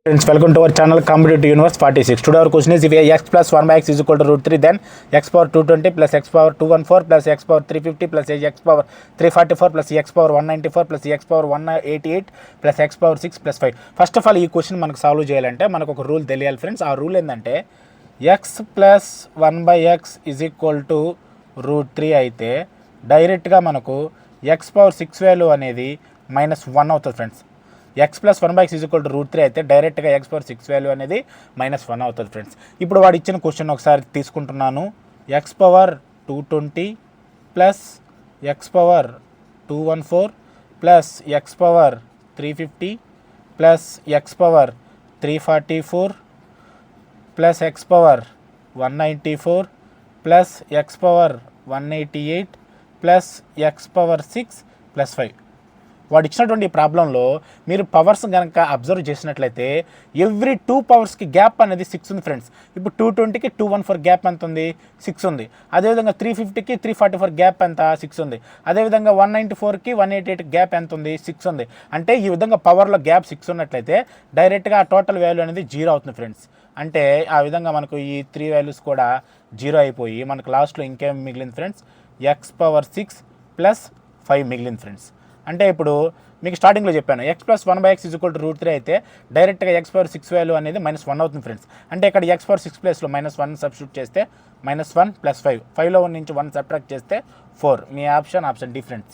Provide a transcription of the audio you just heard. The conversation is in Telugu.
Friends, welcome to our channel Competitive Universe 46. Today our question is if x plus 1 by x is equal to root 3, then x power 220 plus x power 214 plus x power 350 plus x power 344 plus x power 194 plus x power 188 plus x power 6 plus 5. First of all ఈ క్వశ్చన్ మనకు సాల్వ్ చేయాలంటే మనకు ఒక రూల్ తెలియాలి ఫ్రెండ్స్. ఆ రూల్ ఏంటంటే x plus 1 by X is equal to root 3 అయితే డైరెక్ట్గా మనకు x పవర్ 6 వాల్యూ అనేది -1 అవుతుంది friends. x plus 1 by X is equal to root 3 అయితే డైరెక్ట్గా x పవర్ 6 వాల్యూ అనేది -1 అవుతుంది ఫ్రెండ్స్. ఇప్పుడు వాడు ఇచ్చిన క్వశ్చన్ ఒకసారి తీసుకుంటున్నాను. x power 220 plus x power 214 plus x power 350 plus x power 344 plus x power 194 plus x power 188 plus x power 6 plus 5. వాడు ఇచ్చినటువంటి ప్రాబ్లంలో మీరు పవర్స్ కనుక అబ్జర్వ్ చేసినట్లయితే ఎవ్రీ 2 పవర్స్కి గ్యాప్ అనేది 6 ఉంది ఫ్రెండ్స్. ఇప్పుడు 220కి 214 గ్యాప్ ఎంత ఉంది? 6 ఉంది. అదేవిధంగా 350కి 344 గ్యాప్ ఎంత? 6 ఉంది. అదేవిధంగా 194కి 188 గ్యాప్ ఎంత ఉంది? 6 ఉంది. అంటే ఈ విధంగా పవర్లో గ్యాప్ 6 ఉన్నట్లయితే డైరెక్ట్గా ఆ టోటల్ వాల్యూ అనేది 0 అవుతుంది ఫ్రెండ్స్. అంటే ఆ విధంగా మనకు ఈ 3 వాల్యూస్ కూడా 0 అయిపోయి మనకు లాస్ట్లో ఇంకేం మిగిలింది ఫ్రెండ్స్? x పవర్ 6 ప్లస్ 5 మిగిలింది ఫ్రెండ్స్. అంటే ఇప్పుడు మీకు స్టార్టింగ్లో చెప్పాను x plus 1 by X is equal to root 3 అయితే డైరెక్ట్గా x పవర్ 6 వాల్యూ అనేది -1 అవుతుంది ఫ్రెండ్స్. అంటే ఇక్కడ x పవర్ 6 ప్లేస్లో -1 సబ్స్టిట్యూట్ చేస్తే -1 ప్లస్ 5 5లో నుంచి 1 సబ్ట్రాక్ట్ చేస్తే 4. మీ ఆప్షన్ డి ఫ్రెండ్స్.